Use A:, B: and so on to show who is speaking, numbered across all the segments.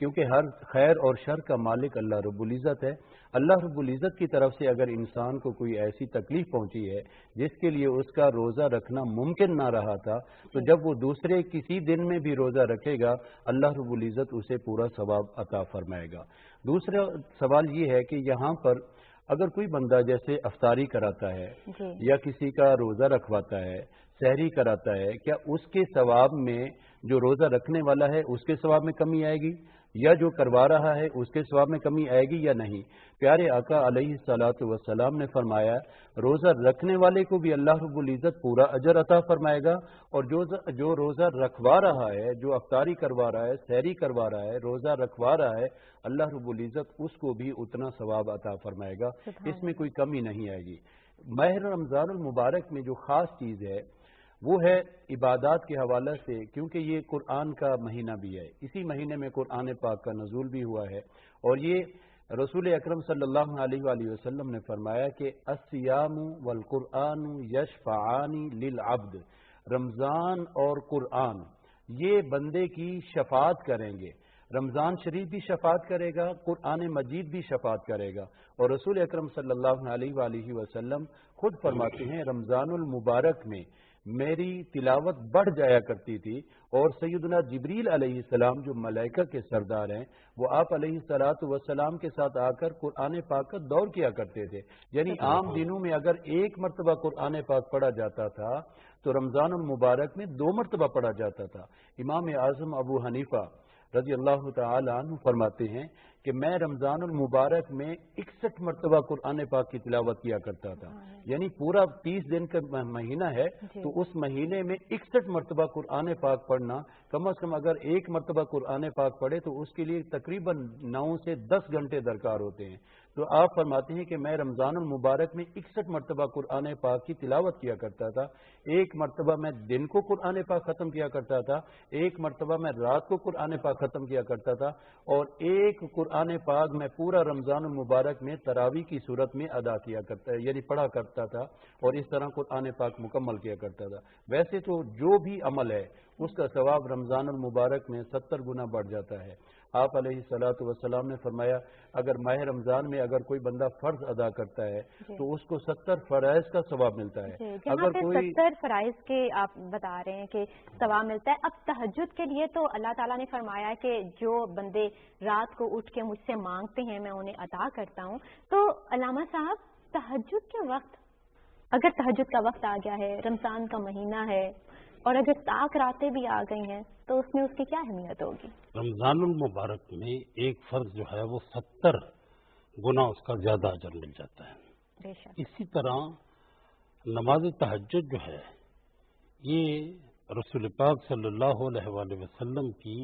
A: کیونکہ ہر خیر اور شر کا مالک اللہ رب العزت ہے۔ اللہ رب العزت کی طرف سے اگر انسان کو کوئی ایسی تکلیف پہنچی ہے جس کے لیے اس کا روزہ رکھنا ممکن نہ رہا تھا، تو جب وہ دوسرے کسی دن میں بھی روزہ رکھے گا اللہ رب العزت اسے پورا ثواب عطا فرمائے گا۔ دوسرا سوال یہ ہے کہ یہاں پر اگر کوئی بندہ جیسے افطاری کراتا ہے یا کسی کا روزہ رکھواتا ہے، سحری کراتا ہے، کیا اس کے ثواب میں جو روزہ رکھنے والا ہے اس کے ثواب میں کمی آئے گی، یا جو کروا رہا ہے اس کے ثواب میں کمی آئے گی یا نہیں؟ پیارے آقا علیہ الصلوۃ والسلام نے فرمایا روزہ رکھنے والے کو بھی اللہ رب العزت پورا اجر عطا فرمائے گا، اور جو روزہ رکھوا رہا ہے، جو افطاری کروا رہا ہے، سحری کروا رہا ہے، روزہ رکھوا رہا ہے، اللہ رب العزت اس کو بھی اتنا ثواب عطا فرمائے گا، اس میں کوئی کمی نہیں آئے گی۔ ماہ رمضان المبارک میں جو خاص چیز ہے وہ ہے عبادات کے حوالے سے، کیونکہ یہ قرآن کا مہینہ بھی ہے، اسی مہینے میں قرآن پاک کا نزول بھی ہوا ہے، اور یہ رسول اکرم صلی اللہ علیہ وآلہ وسلم نے فرمایا کہ الصیام والقرآن یشفعان للعبد، رمضان اور قرآن یہ بندے کی شفاعت کریں گے۔ رمضان شریف بھی شفاعت کرے گا، قرآن مجید بھی شفاعت کرے گا، اور رسول اکرم صلی اللہ علیہ وآلہ وسلم خود فرماتے ہیں رمضان المبارک میں میری تلاوت بڑھ جایا کرتی تھی، اور سیدنا جبریل علیہ السلام جو ملائکہ کے سردار ہیں وہ آپ علیہ الصلوۃ والسلام کے ساتھ آ کر قرآن پاک کا دور کیا کرتے تھے، یعنی عام دنوں میں اگر ایک مرتبہ قرآن پاک پڑھا جاتا تھا تو رمضان المبارک میں 2 مرتبہ پڑھا جاتا تھا۔ امام اعظم ابو حنیفہ رضی اللہ تعالی عنہ فرماتے ہیں کہ میں رمضان المبارک میں 61 مرتبہ قرآن پاک کی تلاوت کیا کرتا تھا، یعنی پورا 30 دن کا مہینہ ہے تو اس مہینے میں 61 مرتبہ قرآن پاک پڑھنا، کم از کم اگر ایک مرتبہ قرآن پاک پڑھے تو اس کے لیے تقریباً 9 سے 10 گھنٹے درکار ہوتے ہیں۔ تو آپ فرماتے ہیں کہ میں رمضان المبارک میں 61 مرتبہ قرآن پاک کی تلاوت کیا کرتا تھا، ایک مرتبہ میں دن کو قرآن پاک ختم کیا کرتا تھا، ایک مرتبہ میں رات کو قرآن پاک ختم کیا کرتا تھا، اور ایک قرآن پاک میں پورا رمضان المبارک میں تراویح کی صورت میں ادا کیا کرتا ہے، یعنی پڑھا کرتا تھا، اور اس طرح قرآن پاک مکمل کیا کرتا تھا۔ ویسے تو جو بھی عمل ہے اس کا ثواب رمضان المبارک میں 70 گنا بڑھ جاتا ہے۔ آپ علیہ الصلوۃ والسلام نے فرمایا اگر ماہ رمضان میں اگر کوئی بندہ فرض ادا کرتا ہے تو اس کو 70 فرائض کا ثواب ملتا ہے۔
B: اگر کوئی 70 فرائض کے آپ بتا رہے ہیں کہ ثواب ملتا ہے، اب تہجد کے لیے تو اللہ تعالیٰ نے فرمایا کہ جو بندے رات کو اٹھ کے مجھ سے مانگتے ہیں میں انہیں عطا کرتا ہوں، تو علامہ صاحب تہجد کے وقت، اگر تہجد کا وقت آ گیا ہے، رمضان کا مہینہ ہے، اور اگر تاک راتیں بھی آ گئی ہیں تو اس میں اس کی کیا اہمیت ہوگی؟
C: رمضان المبارک میں ایک فرض جو ہے وہ 70 گنا اس کا زیادہ اجر مل جاتا ہے۔
B: بے شک۔
C: اسی طرح نماز تہجد جو ہے یہ رسول پاک صلی اللہ علیہ وآلہ وسلم کی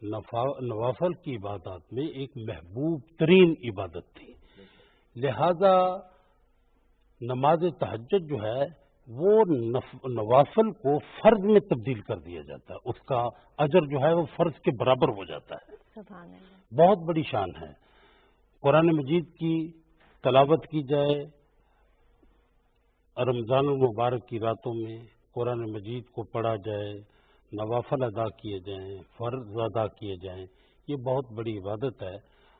C: نوافل کی عبادات میں ایک محبوب ترین عبادت تھی، لہذا نماز تہجد جو ہے وہ نوافل کو فرض میں تبدیل کر دیا جاتا ہے، اس کا اجر جو ہے وہ فرض کے برابر ہو جاتا ہے۔
B: سبحان اللہ،
C: بہت بڑی شان ہے۔ قرآن مجید کی تلاوت کی جائے رمضان المبارک کی راتوں میں، قرآن مجید کو پڑھا جائے، نوافل ادا کیے جائیں، فرض ادا کیے جائیں، یہ بہت بڑی عبادت ہے،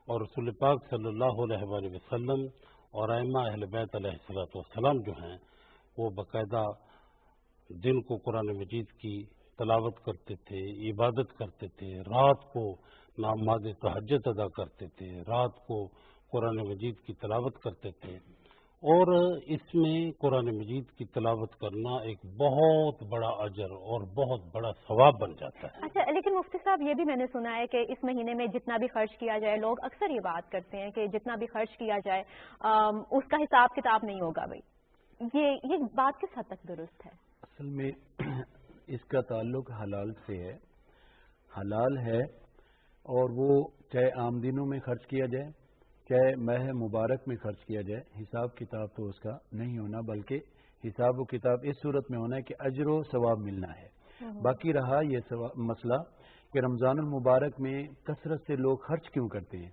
C: اور رسول پاک صلی اللہ علیہ وآلہ وسلم اور ائمہ اہل بیت علیہ السلام جو ہیں وہ باقاعدہ دن کو قرآن مجید کی تلاوت کرتے تھے، عبادت کرتے تھے، رات کو نماز تہجد ادا کرتے تھے، رات کو قرآن مجید کی تلاوت کرتے تھے، اور اس میں قرآن مجید کی تلاوت کرنا ایک بہت بڑا اجر اور بہت بڑا ثواب بن جاتا ہے۔
B: اچھا، لیکن مفتی صاحب یہ بھی میں نے سنا ہے کہ اس مہینے میں جتنا بھی خرچ کیا جائے، لوگ اکثر یہ بات کرتے ہیں کہ جتنا بھی خرچ کیا جائے اس کا حساب کتاب نہیں ہوگا۔ بھائی یہ بات کس حد تک درست ہے؟
A: اصل میں اس کا تعلق حلال سے ہے، حلال ہے، اور وہ چاہے عام دنوں میں خرچ کیا جائے چاہے ماہ مبارک میں خرچ کیا جائے، حساب کتاب تو اس کا نہیں ہونا، بلکہ حساب و کتاب اس صورت میں ہونا ہے کہ اجر و ثواب ملنا ہے۔ باقی رہا یہ مسئلہ کہ رمضان المبارک میں کثرت سے لوگ خرچ کیوں کرتے ہیں،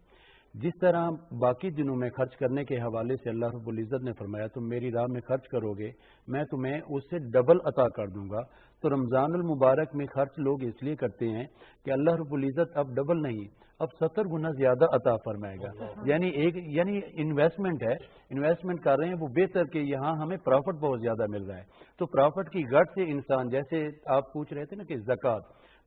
A: جس طرح باقی دنوں میں خرچ کرنے کے حوالے سے اللہ رب العزت نے فرمایا تم میری راہ میں خرچ کرو گے میں تمہیں اس سے ڈبل عطا کر دوں گا، تو رمضان المبارک میں خرچ لوگ اس لیے کرتے ہیں کہ اللہ رب العزت اب ڈبل نہیں، اب 70 گنا زیادہ عطا فرمائے گا، یعنی انویسٹمنٹ ہے، انویسٹمنٹ کر رہے ہیں وہ بہتر کہ یہاں ہمیں پروفٹ بہت زیادہ مل رہا ہے، تو پروفٹ کی گٹ سے انسان، جیسے آپ پوچھ رہے تھے نا کہ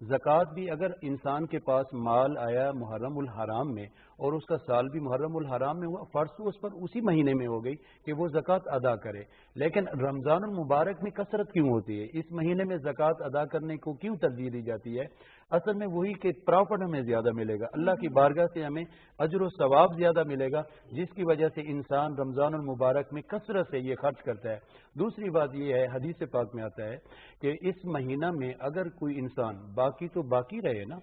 A: زکوٰۃ بھی اگر انسان کے پاس مال آیا محرم الحرام میں اور اس کا سال بھی محرم الحرام میں ہوا، فرض تو اس پر اسی مہینے میں ہو گئی کہ وہ زکوٰۃ ادا کرے، لیکن رمضان المبارک میں کثرت کیوں ہوتی ہے؟ اس مہینے میں زکوٰۃ ادا کرنے کو کیوں ترجیح دی جاتی ہے؟ اصل میں وہی کہ پروفٹ ہمیں زیادہ ملے گا، اللہ کی بارگاہ سے ہمیں اجر و ثواب زیادہ ملے گا، جس کی وجہ سے انسان رمضان المبارک میں کثرت سے یہ خرچ کرتا ہے۔ دوسری بات یہ ہے، حدیث پاک میں آتا ہے کہ اس مہینہ میں اگر کوئی انسان باقی تو باقی رہے نا،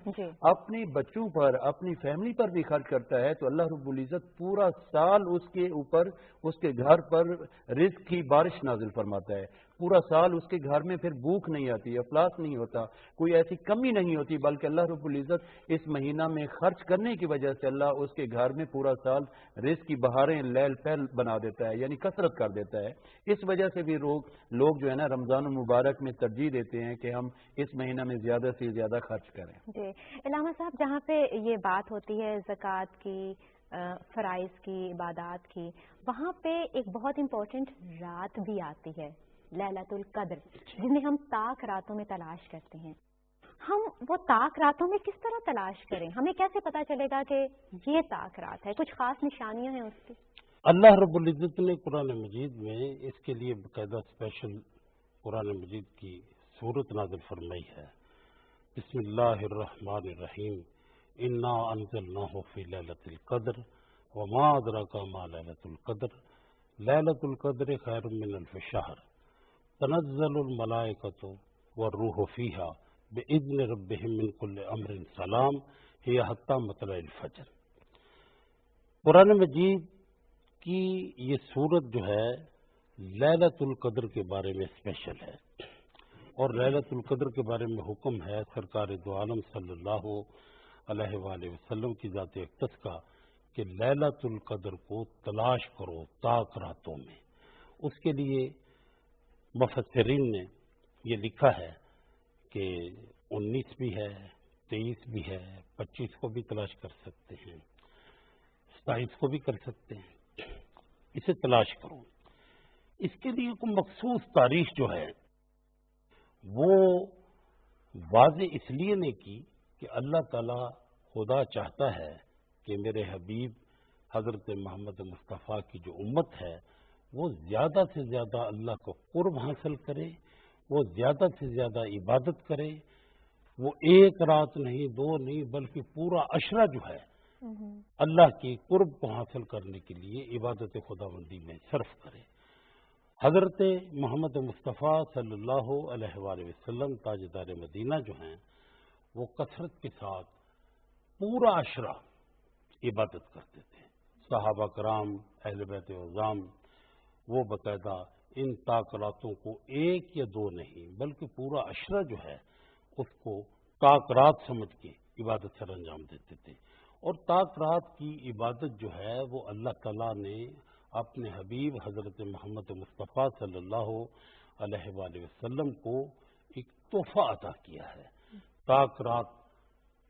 A: اپنے بچوں پر اپنی فیملی پر بھی خرچ کرتا ہے تو اللہ رب العزت پورا سال اس کے اوپر، اس کے گھر پر رزق کی بارش نازل فرماتا ہے، پورا سال اس کے گھر میں پھر بھوک نہیں آتی، افلاس نہیں ہوتا، کوئی ایسی کمی نہیں ہوتی، بلکہ اللہ رب العزت اس مہینہ میں خرچ کرنے کی وجہ سے اللہ اس کے گھر میں پورا سال رزق کی بہاریں لیل پہل بنا دیتا ہے، یعنی کثرت کر دیتا ہے۔ اس وجہ سے بھی لوگ جو ہے نا رمضان المبارک میں ترجیح دیتے ہیں کہ ہم اس مہینہ میں زیادہ سے زیادہ خرچ کریں۔
B: جی علامہ صاحب، جہاں پہ یہ بات ہوتی ہے زکوٰۃ کی، فرائض کی، عبادات کی، وہاں پہ ایک بہت امپورٹنٹ رات بھی آتی ہے، لیلۃ القدر، جنہیں ہم طاق راتوں میں تلاش کرتے ہیں۔ ہم وہ طاق راتوں میں کس طرح تلاش کریں؟ ہمیں کیسے پتا چلے گا کہ یہ طاق رات ہے؟ کچھ خاص نشانیاں ہیں اس کی؟
C: اللہ رب العزت نے قرآن مجید میں اس کے لیے باقاعدہ اسپیشل قرآن مجید کی صورت نازل فرمائی ہے۔ بسم اللہ الرحمن الرحیم، انا انزلناہ فی لیلۃ القدر وما ادراک ما لیلۃ القدر لیلۃ القدر خیر من الف شہر تنزل الملائکۃ والروح فیہا باذن ربہم من کل امر سلام ہی حتی مطلع الفجر۔ قرآن مجید کی یہ صورت جو ہے لیلۃ القدر کے بارے میں اسپیشل ہے، اور لیلۃ القدر کے بارے میں حکم ہے سرکار دو عالم صلی اللہ علیہ وآلہ وسلم کی ذات اقدس کا کہ لیلۃ القدر کو تلاش کرو طاق راتوں میں۔ اس کے لیے مفسرین نے یہ لکھا ہے کہ 19 بھی ہے، 23 بھی ہے، 25 کو بھی تلاش کر سکتے ہیں، 27 کو بھی کر سکتے ہیں، اسے تلاش کرو۔ اس کے لیے کوئی مخصوص تاریخ جو ہے وہ واضح اس لیے نہیں کی کہ اللہ تعالی خدا چاہتا ہے کہ میرے حبیب حضرت محمد مصطفیٰ کی جو امت ہے وہ زیادہ سے زیادہ اللہ کو قرب حاصل کرے، وہ زیادہ سے زیادہ عبادت کرے، وہ ایک رات نہیں، دو نہیں، بلکہ پورا عشرہ جو ہے اللہ کی قرب کو حاصل کرنے کے لیے عبادت خداوندی میں صرف کرے۔ حضرت محمد مصطفیٰ صلی اللہ علیہ وآلہ وسلم تاجدار مدینہ جو ہیں وہ کثرت کے ساتھ پورا عشرہ عبادت کرتے تھے۔ صحابہ کرام، اہل بیت عظام، وہ باقاعدہ ان طاق راتوں کو ایک یا دو نہیں بلکہ پورا عشرہ جو ہے اس کو طاق رات سمجھ کے عبادت سر انجام دیتے تھے۔ اور طاق رات کی عبادت جو ہے وہ اللہ تعالیٰ نے اپنے حبیب حضرت محمد مصطفیٰ صلی اللہ علیہ وآلہ وسلم کو ایک تحفہ عطا کیا ہے۔ طاق رات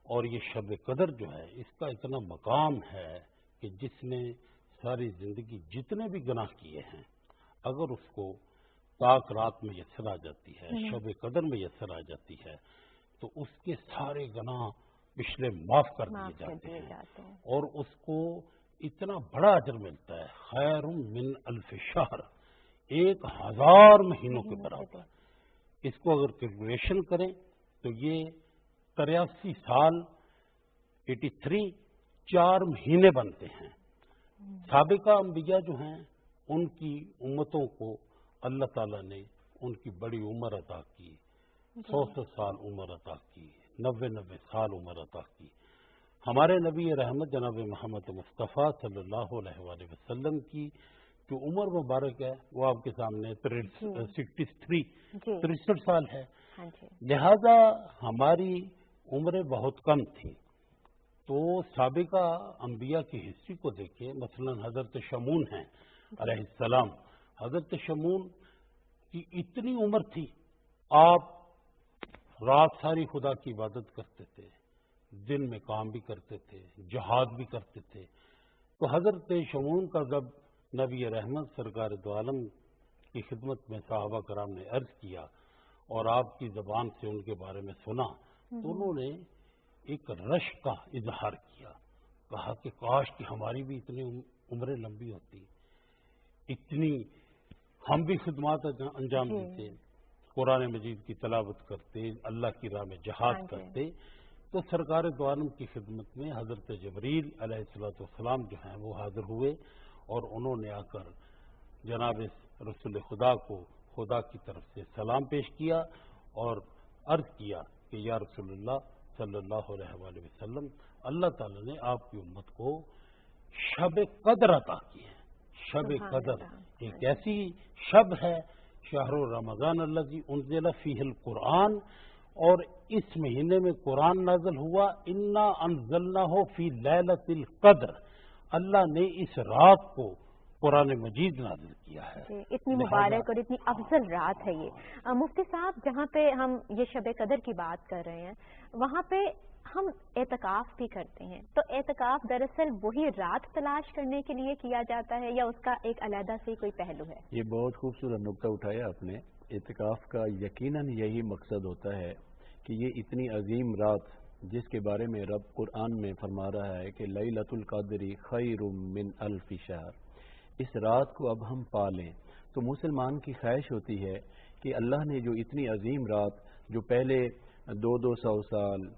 C: اور یہ شب قدر جو ہے اس کا اتنا مقام ہے کہ جس نے ساری زندگی جتنے بھی گناہ کیے ہیں اگر اس کو طاق رات میں یسر آ جاتی ہے، شب قدر میں یسر آ جاتی ہے تو اس کے سارے گناہ پچھلے معاف کر دیے جاتے ہیں اور اس کو اتنا بڑا اجر ملتا ہے، خیر من الف شہر، 1000 مہینوں کے برابر۔ اس کو اگر کیلکولیشن کریں تو یہ 83 سال 83 4 مہینے بنتے ہیں۔ سابقہ انبیاء جو ہیں ان کی امتوں کو اللہ تعالیٰ نے ان کی بڑی عمر عطا کی، 100 سال عمر عطا کی، 90 سال عمر عطا کی۔ ہمارے نبی رحمت جناب محمد مصطفیٰ صلی اللہ علیہ وآلہ وسلم کی جو عمر مبارک ہے وہ آپ کے سامنے 63 سال ہے، لہذا ہماری عمریں بہت کم تھیں۔ تو سابقہ انبیاء کی ہسٹری کو دیکھیں. مثلا حضرت شمون ہیں علیہ السلام. حضرت شمون کی اتنی عمر تھی، آپ رات ساری خدا کی عبادت کرتے تھے، دن میں کام بھی کرتے تھے، جہاد بھی کرتے تھے. تو حضرت شمون کا جب نبی رحمت سرکار دو عالم کی خدمت میں صحابہ کرام نے عرض کیا اور آپ کی زبان سے ان کے بارے میں سنا، تو انہوں نے ایک رشک کا اظہار کیا. کہا کہ کاش کہ ہماری بھی اتنی عمریں لمبی ہوتی، اتنی ہم بھی خدمات انجام دیتے، قرآن مجید کی تلاوت کرتے، اللہ کی راہ میں جہاد کرتے. تو سرکار دو عالم کی خدمت میں حضرت جبریل علیہ السلام جو ہیں وہ حاضر ہوئے اور انہوں نے آ کر جناب رسول خدا کو خدا کی طرف سے سلام پیش کیا اور عرض کیا کہ یا رسول اللہ صلی اللہ علیہ وآلہ وسلم، اللہ تعالیٰ نے آپ کی امت کو شب قدر عطا کی ہے. شب قدر ایک ایسی شب ہے، شہر رمضان الذی انزل فیہ القرآن، اور اس مہینے میں قرآن نازل ہوا. انا انزلناہ فی لیلۃ القدر، اللہ نے اس رات کو قرآن مجید نازل کیا ہے.
B: اتنی مبارک اور اتنی افضل رات ہے یہ. مفتی صاحب، جہاں پہ ہم یہ شب قدر کی بات کر رہے ہیں وہاں پہ ہم اعتکاف بھی کرتے ہیں، تو اعتکاف دراصل وہی رات تلاش کرنے کے لیے کیا جاتا ہے یا اس کا ایک علیحدہ سے کوئی پہلو ہے؟
A: یہ بہت خوبصورت نکتہ اٹھایا آپ نے. اعتکاف کا یقیناً یہی مقصد ہوتا ہے کہ یہ اتنی عظیم رات جس کے بارے میں رب قرآن میں فرما رہا ہے کہ لیلۃ القدر خیر من الف شہر، اس رات کو اب ہم پا لیں. تو مسلمان کی خواہش ہوتی ہے کہ اللہ نے جو اتنی عظیم رات، جو پہلے 200 سال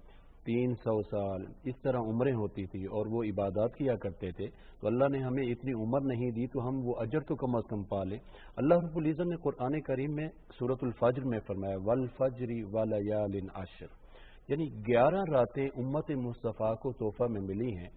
A: 300 سال اس طرح عمریں ہوتی تھی اور وہ عبادات کیا کرتے تھے، تو اللہ نے ہمیں اتنی عمر نہیں دی تو ہم وہ اجر تو کم از کم پا لیں. اللہ رب العزت نے قرآن کریم میں سورۃ الفجر میں فرمایا والفجر ولیال عشر، یعنی 11 راتیں امت مصطفیٰ کو تحفہ میں ملی ہیں.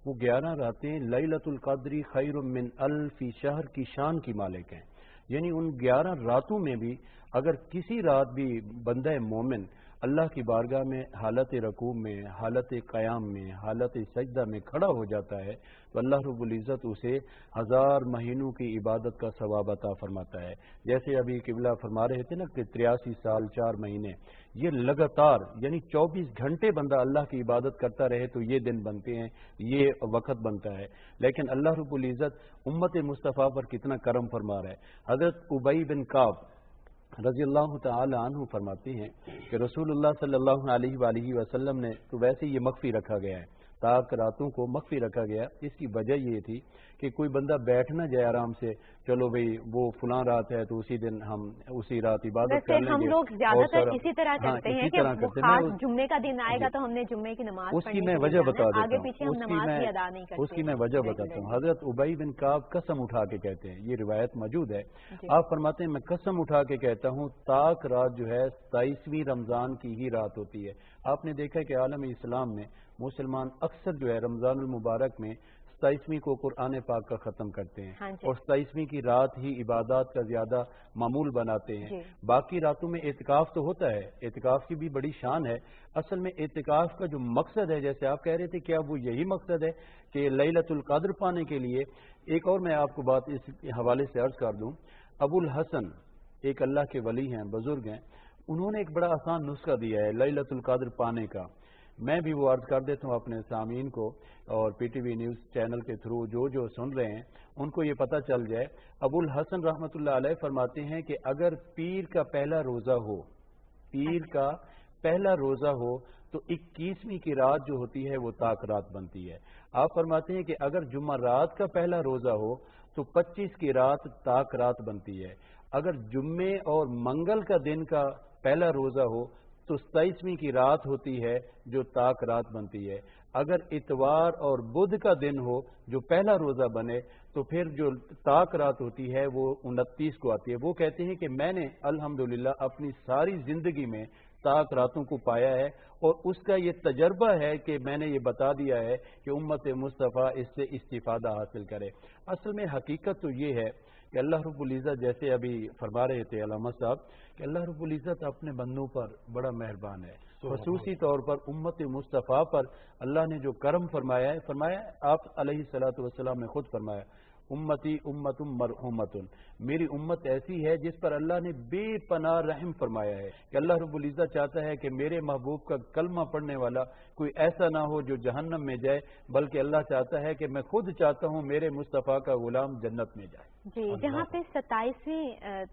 A: وہ 11 راتیں لیلۃ القدر خیر من الف شہر کی شان کی مالک ہیں. یعنی ان 11 راتوں میں بھی اگر کسی رات بھی بندہ مومن اللہ کی بارگاہ میں حالت رکوع میں، حالت قیام میں، حالت سجدہ میں کھڑا ہو جاتا ہے تو اللہ رب العزت اسے 1000 مہینوں کی عبادت کا ثواب عطا فرماتا ہے. جیسے ابھی قبلہ فرما رہے تھے نا کہ 83 سال 4 مہینے، یہ لگاتار یعنی 24 گھنٹے بندہ اللہ کی عبادت کرتا رہے تو یہ دن بنتے ہیں، یہ وقت بنتا ہے. لیکن اللہ رب العزت امت مصطفیٰ پر کتنا کرم فرما رہا ہے. حضرت ابی بن کعب رضی اللہ تعالی عنہ فرماتے ہیں کہ رسول اللہ صلی اللہ علیہ وآلہ وسلم نے تو ویسے یہ مخفی رکھا گیا ہے، تاک راتوں کو مخفی رکھا گیا. اس کی وجہ یہ تھی کہ کوئی بندہ بیٹھ نہ جائے آرام سے، چلو بھئی وہ فلاں رات ہے تو اسی دن ہم اسی رات عبادت کر لیں گے.
B: ہم لوگ زیادہ تر اسی طرح کرتے ہیں کہ خاص جمعے کا دن آئے گا تو ہم نے جمعے کی نماز
A: اس کی میں وجہ بتا دیتا
B: آگے پیچھے ہم نماز بھی ادا نہیں کرتے.
A: اس کی میں وجہ بتاتا ہوں. حضرت ابی بن کعب قسم اٹھا کے کہتے ہیں، یہ روایت موجود ہے. آپ فرماتے ہیں میں قسم اٹھا کے کہتا ہوں تاک رات جو ہے 27ویں رمضان کی ہی رات ہوتی ہے. آپ نے دیکھا کہ عالم اسلام میں مسلمان اکثر جو ہے رمضان المبارک میں 27ویں کو قرآن پاک کا ختم کرتے ہیں اور 27ویں کی رات ہی عبادات کا زیادہ معمول بناتے ہیں. باقی راتوں میں اعتکاف تو ہوتا ہے، اعتکاف کی بھی بڑی شان ہے. اصل میں اعتکاف کا جو مقصد ہے، جیسے آپ کہہ رہے تھے کیا وہ یہی مقصد ہے کہ لیلۃ القدر پانے کے لیے. ایک اور میں آپ کو بات اس حوالے سے عرض کر دوں. ابو الحسن ایک اللہ کے ولی ہیں، بزرگ ہیں، انہوں نے ایک بڑا آسان نسخہ دیا ہے لیلۃ القدر پانے کا. میں بھی وہ عرض کر دیتا ہوں اپنے سامعین کو اور P T V news channel کے تھرو جو سن رہے ہیں ان کو یہ پتہ چل جائے. ابو الحسن رحمۃ اللہ علیہ فرماتے ہیں کہ اگر پیر کا پہلا روزہ ہو، پیر کا پہلا روزہ ہو تو 21ویں کی رات جو ہوتی ہے وہ تاک رات بنتی ہے. آپ فرماتے ہیں کہ اگر جمعہ رات کا پہلا روزہ ہو تو 25 کی رات تاک رات بنتی ہے. اگر جمعے اور منگل کا دن کا پہلا روزہ ہو تو 27ویں کی رات ہوتی ہے جو تاک رات بنتی ہے. اگر اتوار اور بدھ کا دن ہو جو پہلا روزہ بنے تو پھر جو تاک رات ہوتی ہے وہ 29 کو آتی ہے. وہ کہتے ہیں کہ میں نے الحمدللہ اپنی ساری زندگی میں تاک راتوں کو پایا ہے اور اس کا یہ تجربہ ہے کہ میں نے یہ بتا دیا ہے کہ امت مصطفیٰ اس سے استفادہ حاصل کرے. اصل میں حقیقت تو یہ ہے کہ اللہ رب العزت جیسے ابھی فرما رہے تھے علامہ صاحب کہ اللہ رب العزت اپنے بندوں پر بڑا مہربان ہے. خصوصی طور پر امت مصطفیٰ پر اللہ نے جو کرم فرمایا ہے، فرمایا آپ علیہ الصلوۃ والسلام نے خود فرمایا امتی امت مرحومت، میری امت ایسی ہے جس پر اللہ نے بے پناہ رحم فرمایا ہے کہ اللہ رب العزت چاہتا ہے کہ میرے محبوب کا کلمہ پڑھنے والا کوئی ایسا نہ ہو جو جہنم میں جائے، بلکہ اللہ چاہتا ہے کہ میں خود چاہتا ہوں میرے مصطفیٰ کا غلام جنت میں جائے.
B: جی، جہاں پہ 27ویں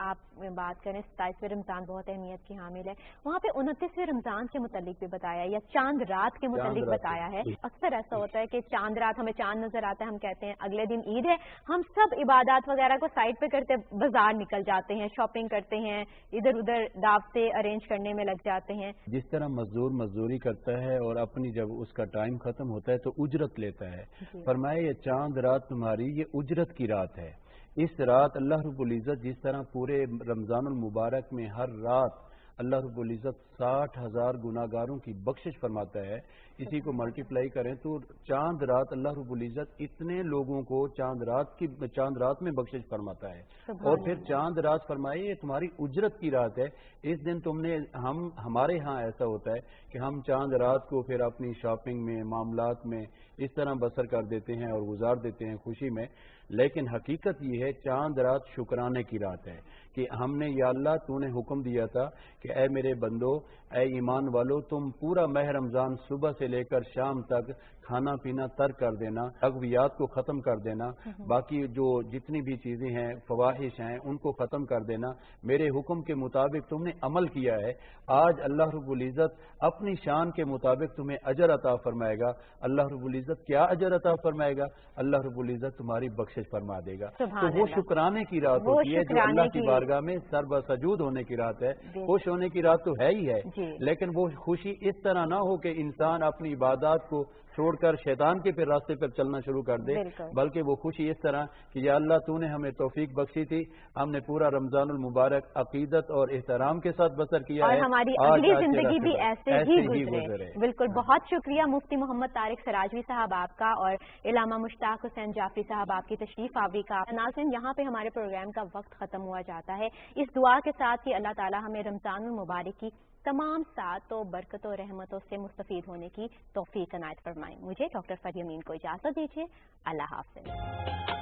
B: آپ بات کریں 27ویں رمضان بہت اہمیت کی حامل ہے، وہاں پہ 29ویں رمضان کے متعلق بھی بتایا یا چاند رات کے متعلق بتایا ہے. اکثر ایسا ہوتا ہے کہ چاند رات ہمیں چاند نظر آتا ہے، ہم کہتے ہیں اگلے دن عید ہے، ہم سب عبادات وغیرہ کو سائڈ پہ کرتے بازار نکل جاتے ہیں، شاپنگ کرتے ہیں، ادھر ادھر دعوتیں ارینج کرنے میں لگ جاتے ہیں.
A: جس طرح مزدور مزدوری کرتا ہے اور اپنی جب اس کا ٹائم ختم ہوتا ہے تو اجرت لیتا ہے، فرمایا یہ چاند رات تمہاری یہ اجرت کی رات ہے. اس رات اللہ رب العزت جس طرح پورے رمضان المبارک میں ہر رات اللہ رب العزت 60,000 گناہگاروں کی بخشش فرماتا ہے، اسی کو ملٹیپلائی کریں تو چاند رات اللہ رب العزت اتنے لوگوں کو چاند رات میں بخشش فرماتا ہے. اور پھر چاند رات فرمائے یہ تمہاری اجرت کی رات ہے. اس دن تم نے ہمارے ہاں ایسا ہوتا ہے کہ ہم چاند رات کو پھر اپنی شاپنگ میں معاملات میں اس طرح بسر کر دیتے ہیں اور گزار دیتے ہیں خوشی میں، لیکن حقیقت یہ ہے چاند رات شکرانے کی رات ہے کہ ہم نے یا اللہ تو نے حکم دیا تھا کہ اے میرے بندو، اے ایمان والو، تم پورا ماہ رمضان صبح سے لے کر شام تک کھانا پینا ترک کر دینا، لغویات کو ختم کر دینا، باقی جو جتنی بھی چیزیں ہیں فواحش ہیں ان کو ختم کر دینا، میرے حکم کے مطابق تم نے عمل کیا ہے. آج اللہ رب العزت اپنی شان کے مطابق تمہیں اجر عطا فرمائے گا. اللہ رب العزت کیا اجر عطا فرمائے گا؟ اللہ رب العزت تمہاری بخشش فرما دے گا. تو وہ شکرانے کی رات ہوتی ہے جو اللہ کی بارگاہ میں سر بسجود ہونے کی رات ہے. خوش ہونے کی رات تو ہے ہی ہے، لیکن وہ خوشی اس طرح نہ ہو کہ انسان اپنی عبادات کو چھوڑ کر شیطان کے پھر راستے پر چلنا شروع کر دے، بلکہ وہ خوشی اس طرح کہ یا اللہ تو نے ہمیں توفیق بخشی تھی، ہم نے پورا رمضان المبارک عقیدت اور احترام کے ساتھ بسر کیا ہے،
B: اور ہماری اگلی زندگی بھی ایسے ہی گزرے. بالکل. بہت شکریہ مفتی محمد طارق سراجوی صاحب آپ کا اور علامہ مشتاق حسین جعفری صاحب آپ کی تشریف آوری کا. ناظرین، یہاں پہ ہمارے پروگرام کا وقت ختم ہوا جاتا ہے. اس دعا کے ساتھ کہ اللہ تعالی ہمیں رمضان المبارک کی تمام سعادتوں برکتوں رحمتوں سے مستفید ہونے کی توفیق عنایت فرمائیں. مجھے ڈاکٹر فریہ امین کو اجازت دیجیے. اللہ حافظ.